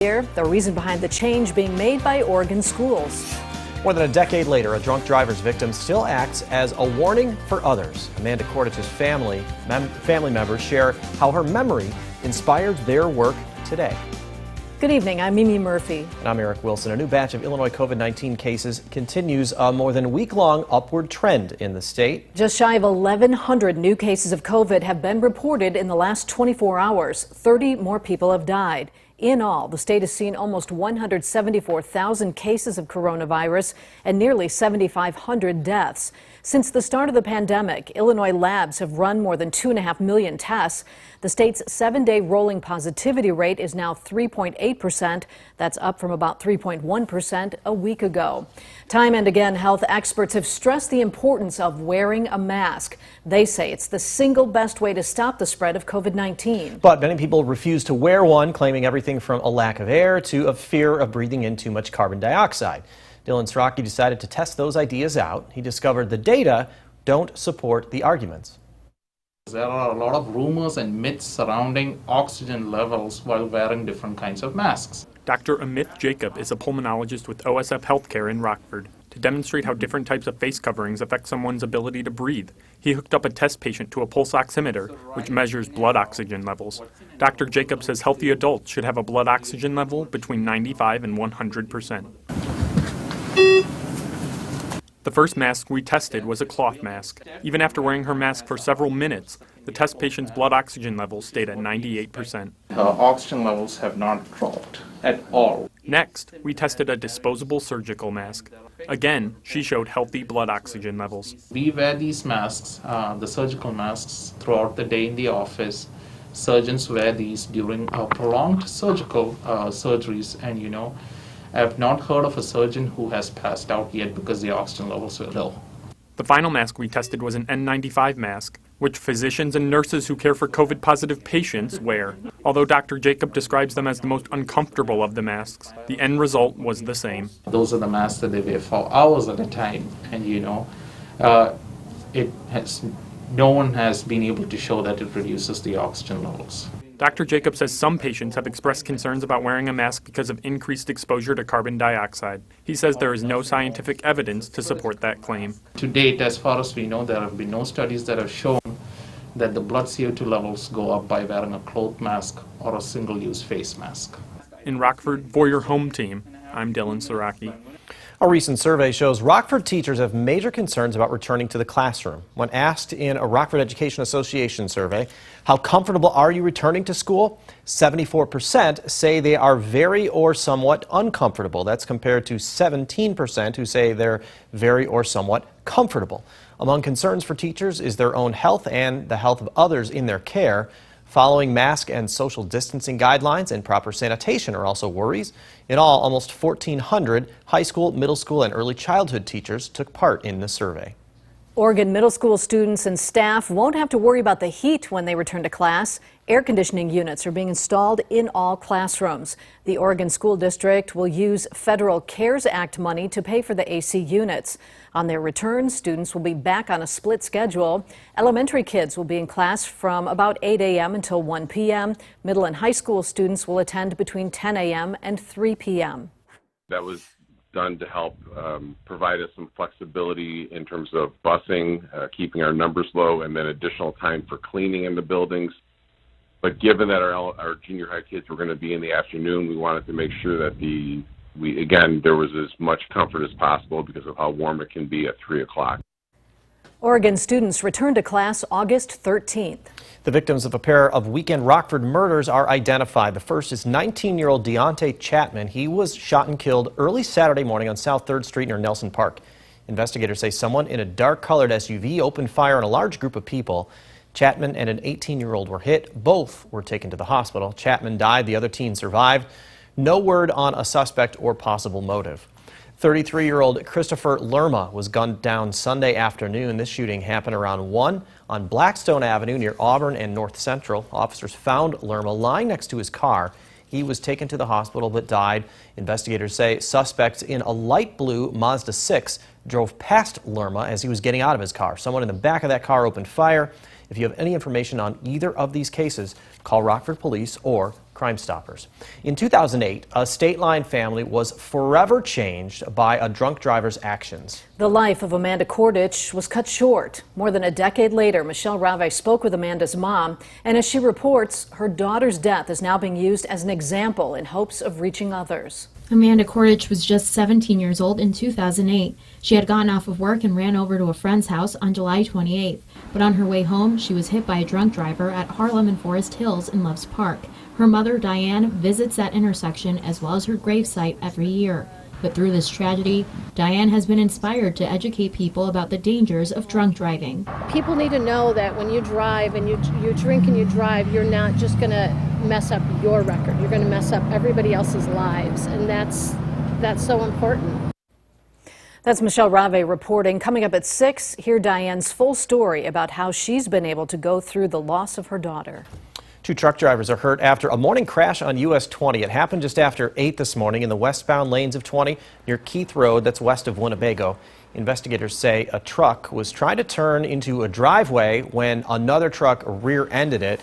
Here, the reason behind the change being made by Oregon schools. More than a decade later, a drunk driver's victim still acts as a warning for others. Amanda Cordich's family members share how her memory inspired their work today. Good evening, I'm Mimi Murphy. And I'm Eric Wilson. A new batch of Illinois COVID-19 cases continues a more than week-long upward trend in the state. Just shy of 1,100 new cases of COVID have been reported in the last 24 hours. 30 more people have died. In all, the state has seen almost 174,000 cases of coronavirus and nearly 7,500 deaths. Since the start of the pandemic, Illinois labs have run more than 2.5 million tests. The state's 7-day rolling positivity rate is now 3.8%. That's up from about 3.1% a week ago. Time and again, health experts have stressed the importance of wearing a mask. They say it's the single best way to stop the spread of COVID-19. But many people refuse to wear one, claiming everything from a lack of air to a fear of breathing in too much carbon dioxide. Dylan Srocki decided to test those ideas out. He discovered the data don't support the arguments. There are a lot of rumors and myths surrounding oxygen levels while wearing different kinds of masks. Dr. Amit Jacob is a pulmonologist with OSF Healthcare in Rockford. To demonstrate how different types of face coverings affect someone's ability to breathe, he hooked up a test patient to a pulse oximeter, which measures blood oxygen levels. Dr. Jacob says healthy adults should have a blood oxygen level between 95 and 100%. The first mask we tested was a cloth mask. Even after wearing her mask for several minutes, the test patient's blood oxygen levels stayed at 98%. Her oxygen levels have not dropped at all. Next, we tested a disposable surgical mask. Again, she showed healthy blood oxygen levels. We wear these masks, the surgical masks, throughout the day in the office. Surgeons wear these during prolonged surgical surgeries, and I have not heard of a surgeon who has passed out yet because the oxygen levels were low. The final mask we tested was an N95 mask, which physicians and nurses who care for COVID-positive patients wear. Although Dr. Jacob describes them as the most uncomfortable of the masks, the end result was the same. Those are the masks that they wear for hours at a time, and no one has been able to show that it reduces the oxygen levels. Dr. Jacob says some patients have expressed concerns about wearing a mask because of increased exposure to carbon dioxide. He says there is no scientific evidence to support that claim. To date, as far as we know, there have been no studies that have shown that the blood CO2 levels go up by wearing a cloth mask or a single-use face mask. In Rockford, for your home team, I'm Dylan Srocki. A recent survey shows Rockford teachers have major concerns about returning to the classroom. When asked in a Rockford Education Association survey, how comfortable are you returning to school? 74% say they are very or somewhat uncomfortable. That's compared to 17% who say they're very or somewhat comfortable. Among concerns for teachers is their own health and the health of others in their care. Following mask and social distancing guidelines and proper sanitation are also worries. In all, almost 1,400 high school, middle school, and early childhood teachers took part in the survey. Oregon middle school students and staff won't have to worry about the heat when they return to class. Air conditioning units are being installed in all classrooms. The Oregon School District will use federal CARES Act money to pay for the AC units. On their return, students will be back on a split schedule. Elementary kids will be in class from about 8 a.m. until 1 p.m. Middle and high school students will attend between 10 a.m. and 3 p.m. That was done to help provide us some flexibility in terms of busing, keeping our numbers low, and then additional time for cleaning in the buildings. But given that our junior high kids were going to be in the afternoon, we wanted to make sure that there was as much comfort as possible because of how warm it can be at 3 o'clock. Oregon students return to class August 13th. The victims of a pair of weekend Rockford murders are identified. The first is 19-year-old Deontay Chapman. He was shot and killed early Saturday morning on South 3rd Street near Nelson Park. Investigators say someone in a dark-colored SUV opened fire on a large group of people. Chapman and an 18-year-old were hit. Both were taken to the hospital. Chapman died. The other teen survived. No word on a suspect or possible motive. 33-year-old Christopher Lerma was gunned down Sunday afternoon. This shooting happened around 1 on Blackstone Avenue near Auburn and North Central. Officers found Lerma lying next to his car. He was taken to the hospital but died. Investigators say suspects in a light blue Mazda 6 drove past Lerma as he was getting out of his car. Someone in the back of that car opened fire. If you have any information on either of these cases, call Rockford Police or Crime Stoppers. In 2008, a State Line family was forever changed by a drunk driver's actions. The life of Amanda Kordich was cut short. More than a decade later, Michelle Rave spoke with Amanda's mom, and as she reports, her daughter's death is now being used as an example in hopes of reaching others. Amanda Kordich was just 17 years old in 2008. She had gotten off of work and ran over to a friend's house on July 28th. But on her way home, she was hit by a drunk driver at Harlem and Forest Hills in Loves Park. Her mother, Diane, visits that intersection as well as her gravesite every year. But through this tragedy, Diane has been inspired to educate people about the dangers of drunk driving. People need to know that when you drive and you drink and you drive, you're not just going to mess up your record. You're going to mess up everybody else's lives, and that's so important. That's Michelle Rave reporting. Coming up at 6, hear Diane's full story about how she's been able to go through the loss of her daughter. 2 truck drivers are hurt after a morning crash on US 20. It happened just after 8 this morning in the westbound lanes of 20 near Keith Road, that's west of Winnebago. Investigators say a truck was trying to turn into a driveway when another truck rear-ended it.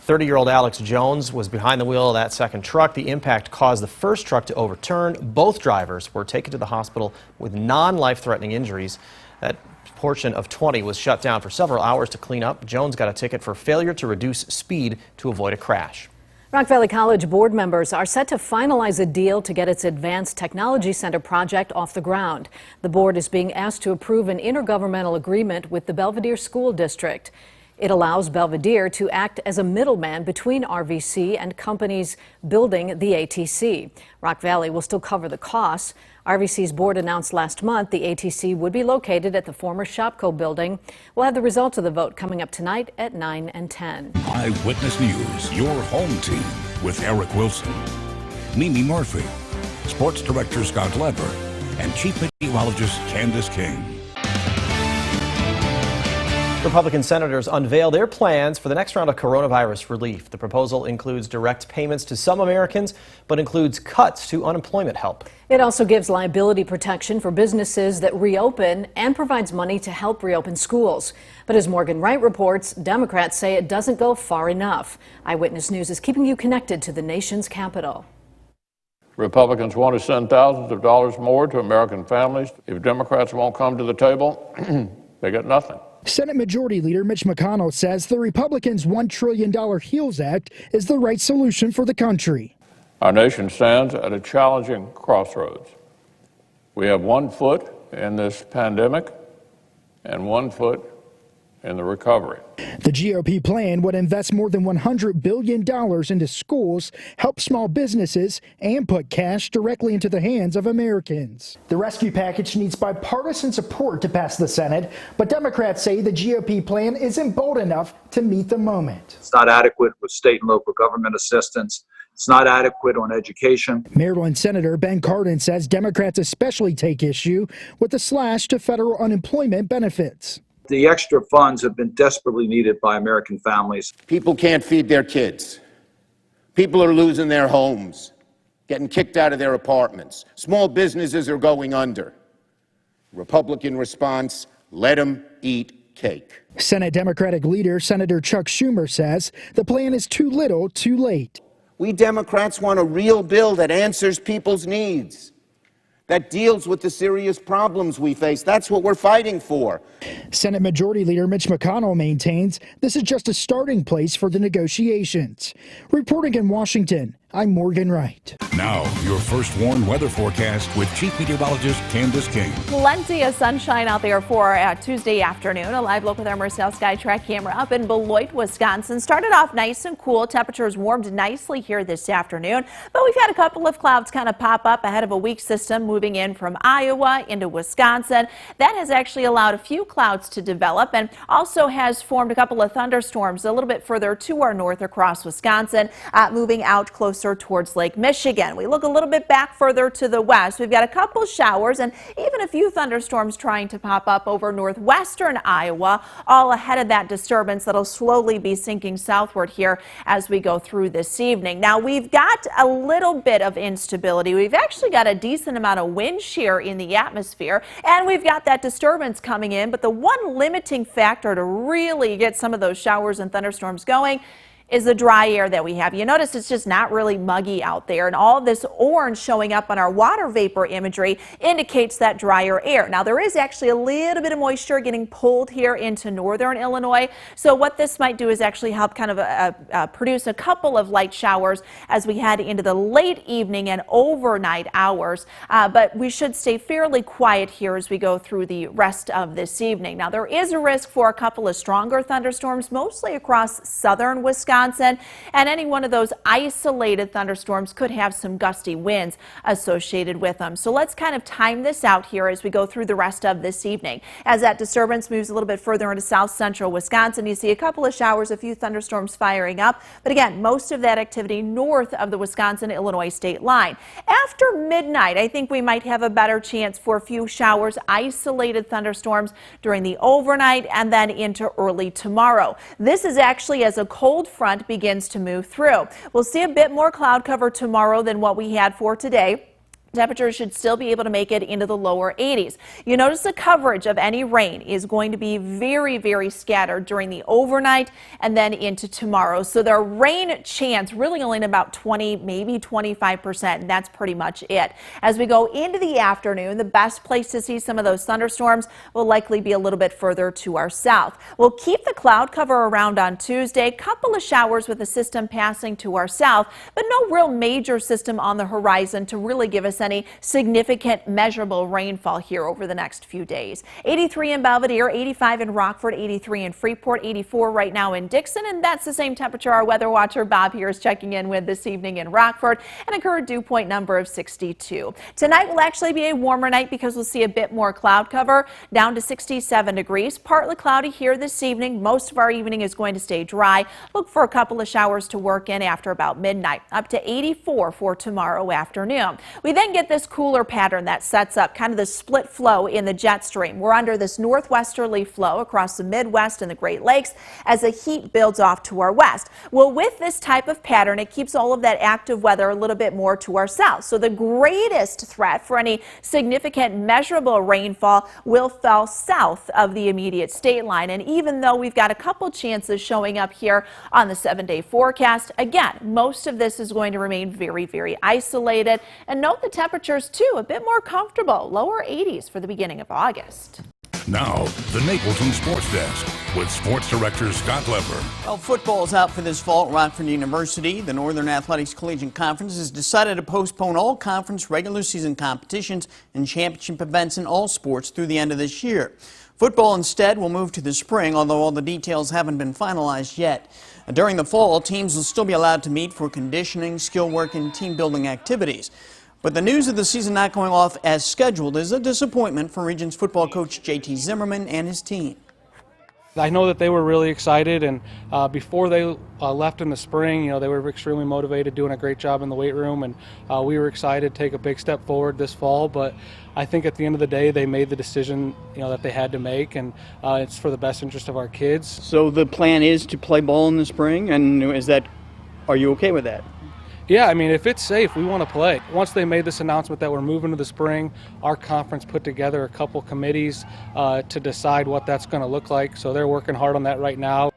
30-year-old Alex Jones was behind the wheel of that second truck. The impact caused the first truck to overturn. Both drivers were taken to the hospital with non-life-threatening injuries. That portion of 20 was shut down for several hours to clean up. Jones got a ticket for failure to reduce speed to avoid a crash. Rock Valley College board members are set to finalize a deal to get its Advanced Technology Center project off the ground. The board is being asked to approve an intergovernmental agreement with the Belvedere School District. It allows Belvedere to act as a middleman between RVC and companies building the ATC. Rock Valley will still cover the costs. RVC's board announced last month the ATC would be located at the former Shopco building. We'll have the results of the vote coming up tonight at 9 and 10. Eyewitness News, your home team with Eric Wilson, Mimi Murphy, Sports Director Scott Leber, and Chief Meteorologist Candice King. Republican senators unveil their plans for the next round of coronavirus relief. The proposal includes direct payments to some Americans, but includes cuts to unemployment help. It also gives liability protection for businesses that reopen and provides money to help reopen schools. But as Morgan Wright reports, Democrats say it doesn't go far enough. Eyewitness News is keeping you connected to the nation's capital. Republicans want to send thousands of dollars more to American families. If Democrats won't come to the table, they get nothing. Senate Majority Leader Mitch McConnell says the Republicans' $1 trillion HEALS Act is the right solution for the country. Our nation stands at a challenging crossroads. We have 1 foot in this pandemic and 1 foot in the recovery. The GOP plan would invest more than $100 billion into schools, help small businesses, and put cash directly into the hands of Americans. The rescue package needs bipartisan support to pass the Senate, but Democrats say the GOP plan isn't bold enough to meet the moment. It's not adequate with state and local government assistance. It's not adequate on education. Maryland Senator Ben Cardin says Democrats especially take issue with the slash to federal unemployment benefits. The extra funds have been desperately needed by American families. People can't feed their kids. People are losing their homes, getting kicked out of their apartments. Small businesses are going under. Republican response, let them eat cake. Senate Democratic leader Senator Chuck Schumer says the plan is too little, too late. We Democrats want a real bill that answers people's needs, that deals with the serious problems we face. That's what we're fighting for. Senate Majority Leader Mitch McConnell maintains this is just a starting place for the negotiations. Reporting in Washington, I'm Morgan Wright. Now, your first warned weather forecast with Chief Meteorologist Candice King. Plenty of sunshine out there for Tuesday afternoon. A live look with our Marcel Skytrack camera up in Beloit, Wisconsin. Started off nice and cool. Temperatures warmed nicely here this afternoon, but we've had a couple of clouds kind of pop up ahead of a weak system moving in from Iowa into Wisconsin. That has actually allowed a few clouds to develop and also has formed a couple of thunderstorms a little bit further to our north across Wisconsin, moving out closer towards Lake Michigan. We look a little bit back further to the west. We've got a couple showers and even a few thunderstorms trying to pop up over northwestern Iowa, all ahead of that disturbance that'll slowly be sinking southward here as we go through this evening. Now, we've got a little bit of instability. We've actually got a decent amount of wind shear in the atmosphere, and we've got that disturbance coming in, but the one limiting factor to really get some of those showers and thunderstorms going is the dry air that we have. You notice it's just not really muggy out there, and all this orange showing up on our water vapor imagery indicates that drier air. Now, there is actually a little bit of moisture getting pulled here into northern Illinois, so what this might do is actually help kind of produce a couple of light showers as we head into the late evening and overnight hours, but we should stay fairly quiet here as we go through the rest of this evening. Now, there is a risk for a couple of stronger thunderstorms, mostly across southern Wisconsin, and any one of those isolated thunderstorms could have some gusty winds associated with them. So let's kind of time this out here as we go through the rest of this evening. As that disturbance moves a little bit further into south central Wisconsin, you see a couple of showers, a few thunderstorms firing up, but again, most of that activity north of the Wisconsin-Illinois state line. After midnight, I think we might have a better chance for a few showers, isolated thunderstorms during the overnight and then into early tomorrow. This is actually as a cold front begins to move through. We'll see a bit more cloud cover tomorrow than what we had for today. Temperatures should still be able to make it into the lower 80s. You notice the coverage of any rain is going to be very, very scattered during the overnight and then into tomorrow. So the rain chance really only in about 20, maybe 25%, and that's pretty much it. As we go into the afternoon, the best place to see some of those thunderstorms will likely be a little bit further to our south. We'll keep the cloud cover around on Tuesday. Couple of showers with a system passing to our south, but no real major system on the horizon to really give us any significant measurable rainfall here over the next few days. 83 in Belvedere, 85 in Rockford, 83 in Freeport, 84 right now in Dixon, and that's the same temperature our weather watcher Bob here is checking in with this evening in Rockford, and a current dew point number of 62. Tonight will actually be a warmer night because we'll see a bit more cloud cover, down to 67 degrees. Partly cloudy here this evening. Most of our evening is going to stay dry. Look for a couple of showers to work in after about midnight, up to 84 for tomorrow afternoon. We then get this cooler pattern that sets up kind of the split flow in the jet stream. We're under this northwesterly flow across the Midwest and the Great Lakes as the heat builds off to our west. Well, with this type of pattern, it keeps all of that active weather a little bit more to our south. So the greatest threat for any significant measurable rainfall will fall south of the immediate state line. And even though we've got a couple chances showing up here on the 7-day forecast, again, most of this is going to remain very, very isolated. And note the temperatures too, a bit more comfortable, lower 80s for the beginning of August. Now, the Napleton Sports Desk with Sports Director Scott Leber. Well, football is out for this fall at Rockford University. The Northern Athletics Collegiate Conference has decided to postpone all conference regular season competitions and championship events in all sports through the end of this year. Football instead will move to the spring, although all the details haven't been finalized yet. During the fall, teams will still be allowed to meet for conditioning, skill work, and team building activities. But the news of the season not going off as scheduled is a disappointment for Regions football coach J.T. Zimmerman and his team. I know that they were really excited, and before they left in the spring, they were extremely motivated, doing a great job in the weight room, and we were excited to take a big step forward this fall. But I think at the end of the day, they made the decision that they had to make, and it's for the best interest of our kids. So the plan is to play ball in the spring, and are you okay with that? Yeah, I mean, if it's safe, we want to play. Once they made this announcement that we're moving to the spring, our conference put together a couple committees to decide what that's going to look like. So they're working hard on that right now.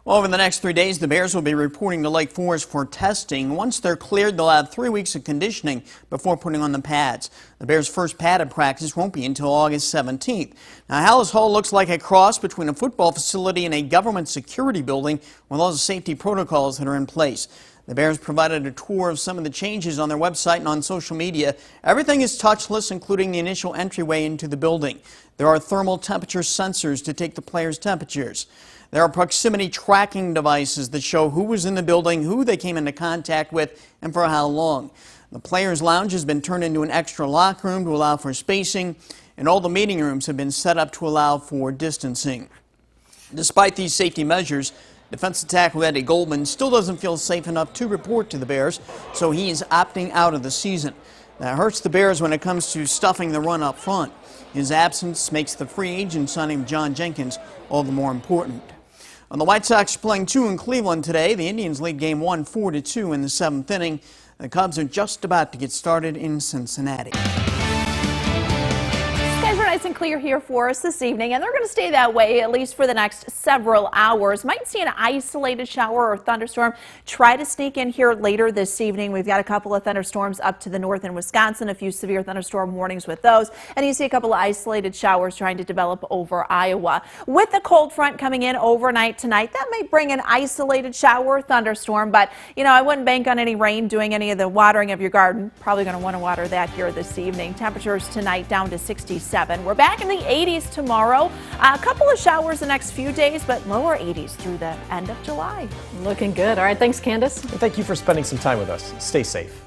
Well, over the next 3 days, the Bears will be reporting to Lake Forest for testing. Once they're cleared, they'll have 3 weeks of conditioning before putting on the pads. The Bears' first padded practice won't be until August 17th. Now, Hallis Hall looks like a cross between a football facility and a government security building with all the safety protocols that are in place. The Bears provided a tour of some of the changes on their website and on social media. Everything is touchless, including the initial entryway into the building. There are thermal temperature sensors to take the players' temperatures. There are proximity tracking devices that show who was in the building, who they came into contact with, and for how long. The players' lounge has been turned into an extra locker room to allow for spacing, and all the meeting rooms have been set up to allow for distancing. Despite these safety measures, defensive tackle Eddie Goldman still doesn't feel safe enough to report to the Bears, so he is opting out of the season. That hurts the Bears when it comes to stuffing the run up front. His absence makes the free agent signing of John Jenkins all the more important. The White Sox playing 2 in Cleveland today. The Indians lead game 1 4-2 in the 7th inning. The Cubs are just about to get started in Cincinnati. Guys, we're nice and clear here for us this evening, and they're going to stay that way at least for the next several hours. Might see an isolated shower or thunderstorm try to sneak in here later this evening. We've got a couple of thunderstorms up to the north in Wisconsin, a few severe thunderstorm warnings with those, and you see a couple of isolated showers trying to develop over Iowa. With the cold front coming in overnight tonight, that may bring an isolated shower or thunderstorm, but I wouldn't bank on any rain doing any of the watering of your garden. Probably going to want to water that here this evening. Temperatures tonight down to 67. We're back in the 80s tomorrow. A couple of showers the next few days, but lower 80s through the end of July. Looking good. All right, thanks, Candice. And thank you for spending some time with us. Stay safe.